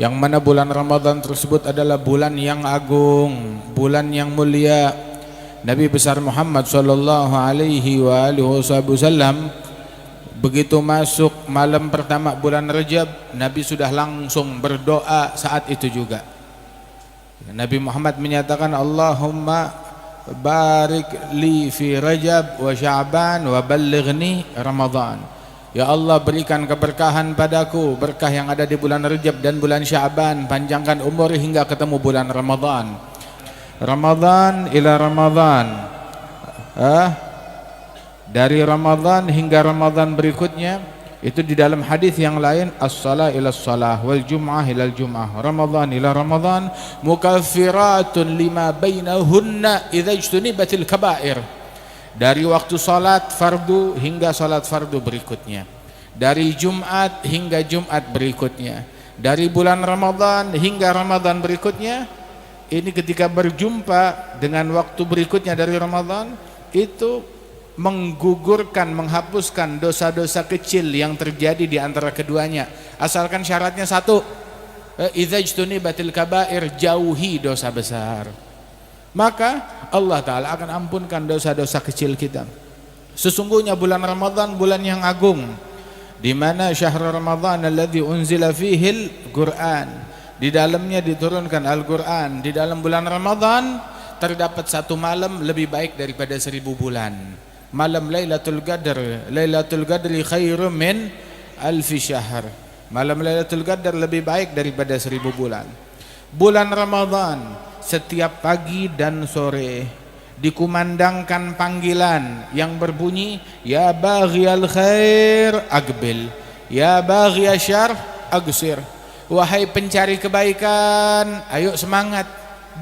yang mana bulan Ramadan tersebut adalah bulan yang agung, bulan yang mulia. Nabi besar Muhammad sallallahu alaihi wasallam begitu masuk malam pertama bulan Rajab, Nabi sudah langsung berdoa saat itu juga. Nabi Muhammad menyatakan, Allahumma barik li fi Rajab wa Sya'ban wa ballighni Ramadan. Ya Allah, berikan keberkahan padaku, berkah yang ada di bulan Rajab dan bulan Sya'ban, panjangkan umur hingga ketemu bulan Ramadan. Ramadan ila Ramadan, dari Ramadan hingga Ramadan berikutnya. Itu di dalam hadis yang lain, as-salah ila as-salah wal jum'ah ila al-jum'ah, Ramadan ila Ramadan mukaffiratun lima bainahunna idza ijtunibatil kaba'ir. Dari waktu salat fardu hingga salat fardu berikutnya, dari Jumat hingga Jumat berikutnya, dari bulan Ramadan hingga Ramadan berikutnya. Ini ketika berjumpa dengan waktu berikutnya dari Ramadan, itu menggugurkan, menghapuskan dosa-dosa kecil yang terjadi di antara keduanya, asalkan syaratnya satu, idza ijtunibatil kaba'ir, jauhi dosa besar, maka Allah Ta'ala akan ampunkan dosa-dosa kecil kita. Sesungguhnya bulan Ramadan bulan yang agung, di mana syahrul Ramadan alladzi unzila fihil Qur'an, di dalamnya diturunkan Al-Qur'an. Di dalam bulan Ramadan terdapat satu malam lebih baik daripada 1000 bulan. Malam Lailatul Qadar, Lailatul Qadri khairum min alfi syahr. Malam Lailatul Qadar lebih baik daripada 1000 bulan. Bulan Ramadan setiap pagi dan sore dikumandangkan panggilan yang berbunyi, ya baghiyal khair aqbil, ya baghiyasy syarr aqsir. Wahai pencari kebaikan, ayo semangat,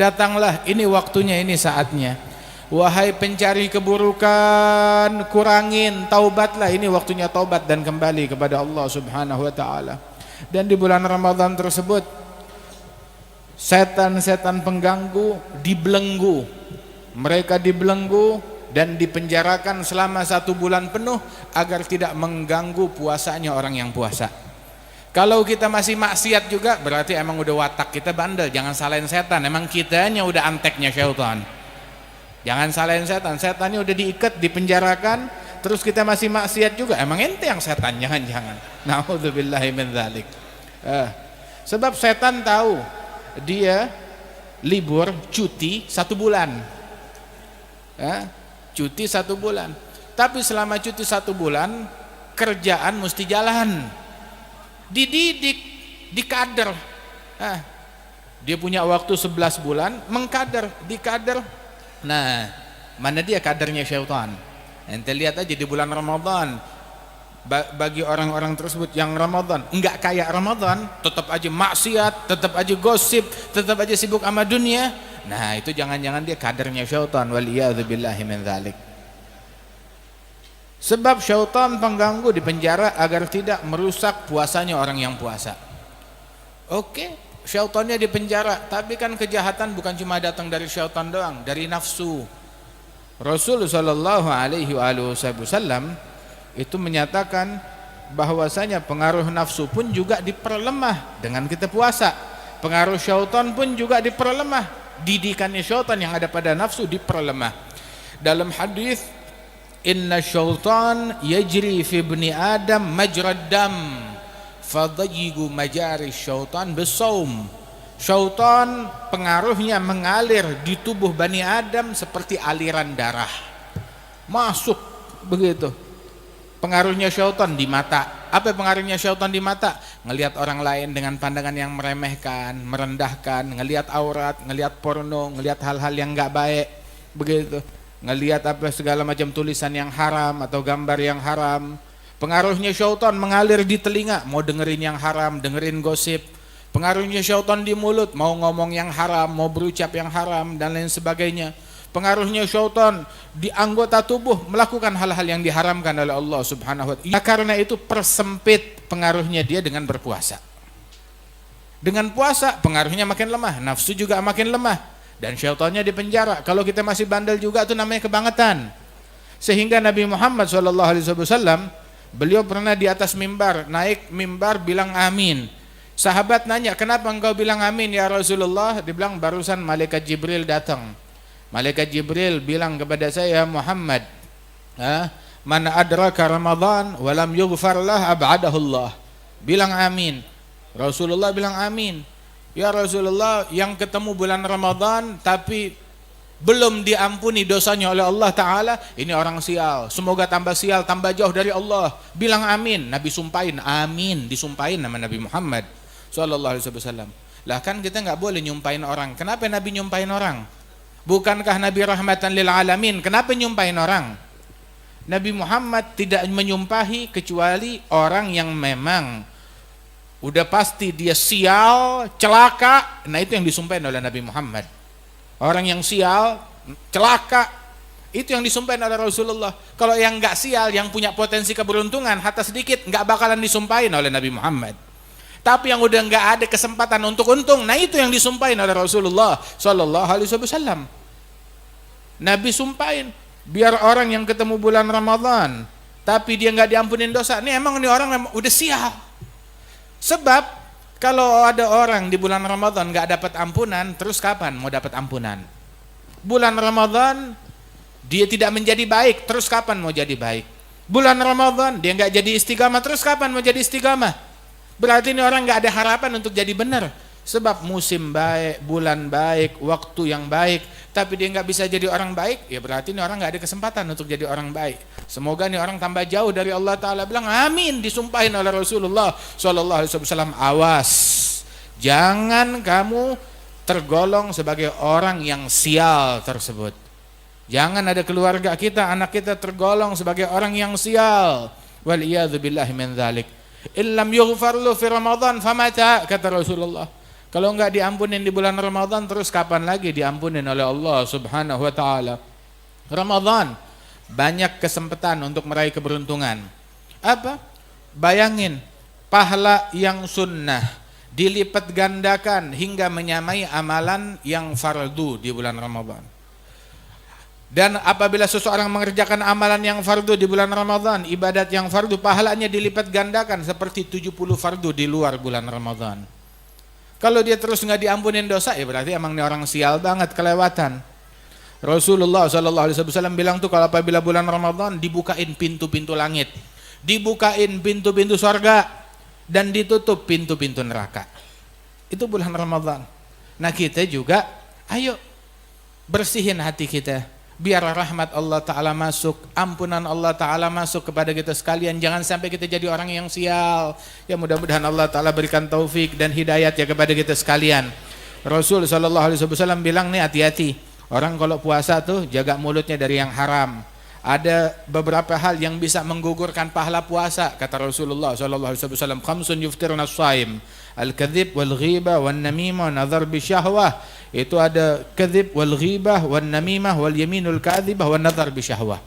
datanglah, ini waktunya, ini saatnya. Wahai pencari keburukan, kurangin, taubatlah, ini waktunya taubat dan kembali kepada Allah Subhanahu wa taala. Dan di bulan Ramadan tersebut setan-setan pengganggu dibelenggu, mereka dibelenggu dan dipenjarakan selama 1 bulan penuh agar tidak mengganggu puasanya orang yang puasa. Kalau kita masih maksiat juga, berarti emang udah watak kita bandel. Jangan salahin setan, emang kitanya udah anteknya syaitan. Jangan salahin setan, setannya udah diikat, dipenjarakan, terus kita masih maksiat juga, emang ente yang setan, jangan-jangan. Na'udzubillahi min dzalik. Sebab setan tahu dia libur, cuti 1 bulan, cuti 1 bulan. Tapi selama cuti 1 bulan, kerjaan mesti jalan, dididik, dikader. Dia punya waktu 11 bulan, mengkader, dikader. Nah, mana dia kadernya syaitan? Ente lihat aja di bulan Ramadan, bagi orang-orang tersebut yang Ramadan enggak kayak Ramadan, tetap aja maksiat, tetap aja gosip, tetap aja sibuk sama dunia. Nah, itu jangan-jangan dia kadernya syaitan, waliyadzubillahi min dzalik. Sebab syaitan pengganggu dipenjara agar tidak merusak puasanya orang yang puasa. Oke, syaitannya dipenjara, tapi kan kejahatan bukan cuma datang dari syaitan doang, dari nafsu. Rasul sallallahu alaihi wasallam itu menyatakan bahwasanya pengaruh nafsu pun juga diperlemah dengan kita puasa. Pengaruh syaitan pun juga diperlemah, didikannya syaitan yang ada pada nafsu diperlemah. Dalam hadis, inna syaitan yajri fi ibni adam majrad dam fadayyigu majari syaitan bisawm. Syaitan pengaruhnya mengalir di tubuh Bani Adam seperti aliran darah, masuk begitu. Pengaruhnya syaitan di mata. Apa pengaruhnya syaitan di mata? Ngelihat orang lain dengan pandangan yang meremehkan, merendahkan, ngelihat aurat, ngelihat porno, ngelihat hal-hal yang enggak baik, begitu. Ngelihat apa segala macam tulisan yang haram atau gambar yang haram. Pengaruhnya syaitan mengalir di telinga, mau dengerin yang haram, dengerin gosip. Pengaruhnya syaitan di mulut, mau ngomong yang haram, mau berucap yang haram dan lain sebagainya. Pengaruhnya syaitan di anggota tubuh, melakukan hal-hal yang diharamkan oleh Allah Subhanahu wa taala. Karena itu persempit pengaruhnya dia dengan berpuasa. Dengan puasa pengaruhnya makin lemah, nafsu juga makin lemah, dan syaitannya dipenjara. Kalau kita masih bandel juga, itu namanya kebangetan. Sehingga Nabi Muhammad SAW, beliau pernah di atas mimbar, naik mimbar bilang amin. Sahabat nanya, kenapa engkau bilang amin ya Rasulullah? Dia bilang, barusan malaikat Jibril datang. Malaikat Jibril bilang kepada saya, Muhammad, man adraka Ramadan walam yughfar lah ab'adahullah. Bilang amin. Rasulullah bilang amin. Ya Rasulullah, yang ketemu bulan Ramadan tapi belum diampuni dosanya oleh Allah Ta'ala, ini orang sial, semoga tambah sial, tambah jauh dari Allah. Bilang amin. Nabi sumpahin, amin, disumpahin nama Nabi Muhammad Sallallahu Alaihi Wasallam. Lah kan kita nggak boleh nyumpahin orang. Kenapa Nabi nyumpahin orang? Bukankah Nabi rahmatan lil alamin? Kenapa nyumpahin orang? Nabi Muhammad tidak menyumpahi kecuali orang yang memang udah pasti dia sial, celaka. Nah itu yang disumpahin oleh Nabi Muhammad. Orang yang sial, celaka, itu yang disumpahin oleh Rasulullah. Kalau yang nggak sial, yang punya potensi keberuntungan, hatta sedikit, nggak bakalan disumpahin oleh Nabi Muhammad. Tapi yang udah nggak ada kesempatan untuk untung, nah itu yang disumpahin oleh Rasulullah Sallallahu Alaihi Wasallam. Nabi sumpahin, biar orang yang ketemu bulan Ramadan, tapi dia nggak diampunin dosa, ini emang ini orang udah sial. Sebab kalau ada orang di bulan Ramadan nggak dapat ampunan, terus kapan mau dapat ampunan? Bulan Ramadan dia tidak menjadi baik, terus kapan mau jadi baik? Bulan Ramadan dia nggak jadi istiqamah, terus kapan mau jadi istiqamah? Berarti ini orang nggak ada harapan untuk jadi benar. Sebab musim baik, bulan baik, waktu yang baik, tapi dia nggak bisa jadi orang baik, ya berarti ini orang nggak ada kesempatan untuk jadi orang baik. Semoga ini orang tambah jauh dari Allah Ta'ala. Bilang amin, disumpahin oleh Rasulullah Sallallahu Alaihi Wasallam. Awas, jangan kamu tergolong sebagai orang yang sial tersebut. Jangan ada keluarga kita, anak kita tergolong sebagai orang yang sial. Waliyadzubillahi min dzalik. Illam yughfar lu fi Ramadan famata, kata Rasulullah. Kalau enggak diampunin di bulan Ramadan, terus kapan lagi diampunin oleh Allah Subhanahu wa taala? Ramadan banyak kesempatan untuk meraih keberuntungan. Apa? Bayangin, pahala yang sunnah dilipat gandakan hingga menyamai amalan yang fardu di bulan Ramadan. Dan apabila seseorang mengerjakan amalan yang fardu di bulan Ramadan, ibadat yang fardu, pahalanya dilipat gandakan seperti 70 fardu di luar bulan Ramadan. Kalau dia terus nggak diampunin dosa, ya berarti emang ini orang sial banget, kelewatan. Rasulullah Sallallahu Alaihi Wasallam bilang tuh, kalau apabila bulan Ramadan dibukain pintu-pintu langit, dibukain pintu-pintu surga, dan ditutup pintu-pintu neraka. Itu bulan Ramadan. Nah kita juga, ayo bersihin hati kita. Biar rahmat Allah Ta'ala masuk, ampunan Allah Ta'ala masuk kepada kita sekalian. Jangan sampai kita jadi orang yang sial. Ya mudah-mudahan Allah Ta'ala berikan taufik dan hidayat ya kepada kita sekalian. Rasul Sallallahu Alaihi Wasallam bilang nih, hati-hati. Orang kalau puasa tuh jaga mulutnya dari yang haram. Ada beberapa hal yang bisa menggugurkan pahala puasa, kata Rasulullah Sallallahu Alaihi Wasallam. Khamsun yuftiruna as-shaim, al-kadhib wal ghibah wan namimah nadhar bi syahwah. Itu ada kadhib wal ghibah wan namimah wal yaminul kadhibah wan nadhar bi syahwah.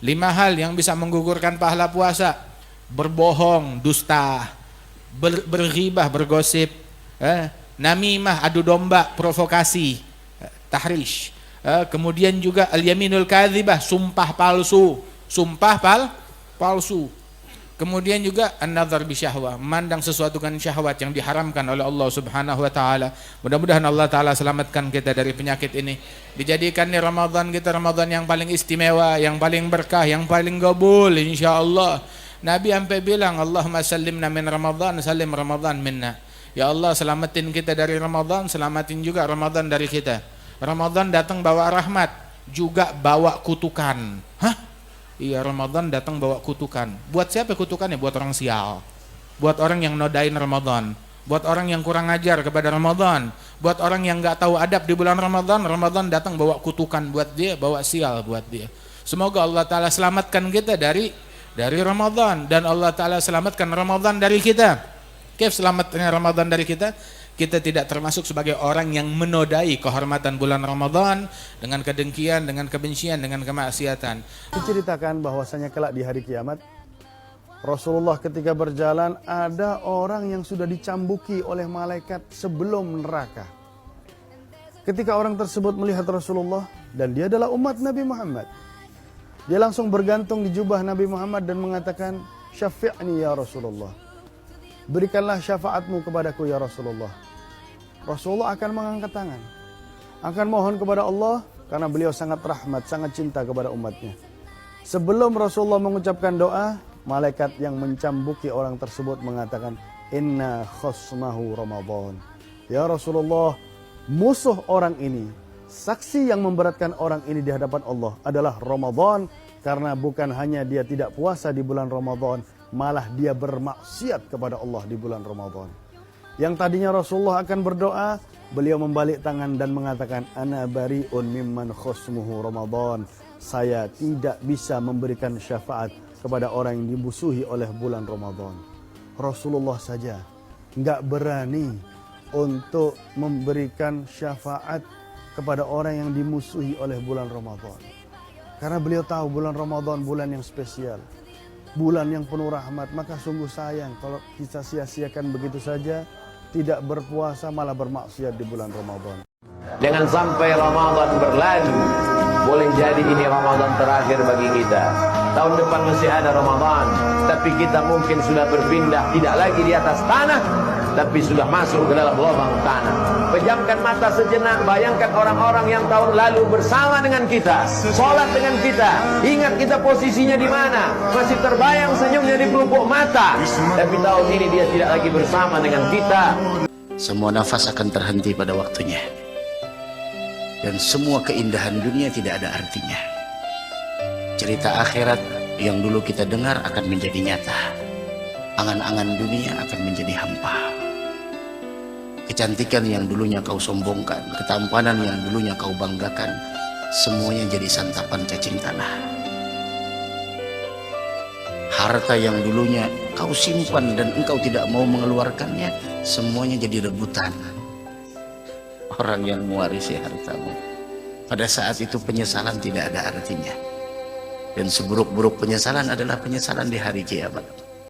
5 hal yang bisa menggugurkan pahala puasa: berbohong, dusta, berghibah, bergosip, namimah, adu domba, provokasi, tahrish. Kemudian juga al-yaminul kadhibah, sumpah palsu, palsu. Kemudian juga an-nadhar bi syahwah, memandang sesuatu dengan syahwat yang diharamkan oleh Allah Subhanahu wa taala. Mudah-mudahan Allah Taala selamatkan kita dari penyakit ini. Dijadikan nih Ramadan kita Ramadan yang paling istimewa, yang paling berkah, yang paling qabul insyaallah. Nabi sampai bilang, Allahumma sallimna min Ramadan, salim Ramadan minna. Ya Allah, selamatin kita dari Ramadan, selamatin juga Ramadan dari kita. Ramadan datang bawa rahmat, juga bawa kutukan. Hah? Iya, Ramadan datang bawa kutukan. Buat siapa kutukannya? Buat orang sial. Buat orang yang nodain Ramadan. Buat orang yang kurang ajar kepada Ramadan. Buat orang yang nggak tahu adab di bulan Ramadan, Ramadan datang bawa kutukan buat dia, bawa sial buat dia. Semoga Allah Ta'ala selamatkan kita dari Ramadan, dan Allah Ta'ala selamatkan Ramadan dari kita. Kif selamatnya Ramadan dari kita? Kita tidak termasuk sebagai orang yang menodai kehormatan bulan Ramadan dengan kedengkian, dengan kebencian, dengan kemaksiatan. Diceritakan bahwasanya kelak di hari kiamat, Rasulullah ketika berjalan ada orang yang sudah dicambuki oleh malaikat sebelum neraka. Ketika orang tersebut melihat Rasulullah dan dia adalah umat Nabi Muhammad, dia langsung bergantung di jubah Nabi Muhammad dan mengatakan, "Syafi'ni ya Rasulullah." berikanlah syafaatmu kepadaku ya Rasulullah. Rasulullah akan mengangkat tangan, akan mohon kepada Allah karena beliau sangat rahmat, sangat cinta kepada umatnya. Sebelum Rasulullah mengucapkan doa, malaikat yang mencambuki orang tersebut mengatakan, inna khosmahu Ramadan. Ya Rasulullah, musuh orang ini, saksi yang memberatkan orang ini di hadapan Allah adalah Ramadan, karena bukan hanya dia tidak puasa di bulan Ramadan, malah dia bermaksiat kepada Allah di bulan Ramadan. Yang tadinya Rasulullah akan berdoa, beliau membalik tangan dan mengatakan, ana bari'un mimman khosmuhu Ramadan. Saya tidak bisa memberikan syafaat kepada orang yang dimusuhi oleh bulan Ramadan. Rasulullah saja nggak berani untuk memberikan syafaat kepada orang yang dimusuhi oleh bulan Ramadan. Karena beliau tahu bulan Ramadan bulan yang spesial, bulan yang penuh rahmat. Maka sungguh sayang kalau kita sia-siakan begitu saja, tidak berpuasa malah bermaksiat di bulan Ramadan. Jangan sampai Ramadan berlalu. Boleh jadi ini Ramadan terakhir bagi kita. Tahun depan masih ada Ramadan, tapi kita mungkin sudah berpindah, tidak lagi di atas tanah, tapi sudah masuk ke dalam lubang tanah. Pejamkan mata sejenak, bayangkan orang-orang yang tahun lalu bersama dengan kita, sholat dengan kita. Ingat kita posisinya di mana, masih terbayang senyumnya di pelupuk mata. Tapi tahun ini dia tidak lagi bersama dengan kita. Semua nafas akan terhenti pada waktunya. Dan semua keindahan dunia tidak ada artinya. Cerita akhirat yang dulu kita dengar akan menjadi nyata. Angan-angan dunia akan menjadi hampa. Kecantikan yang dulunya kau sombongkan, ketampanan yang dulunya kau banggakan, semuanya jadi santapan cacing tanah. Harta yang dulunya kau simpan dan engkau tidak mau mengeluarkannya, semuanya jadi rebutan orang yang mewarisi hartamu. Pada saat itu penyesalan tidak ada artinya. Dan seburuk-buruk penyesalan adalah penyesalan di hari kiamat.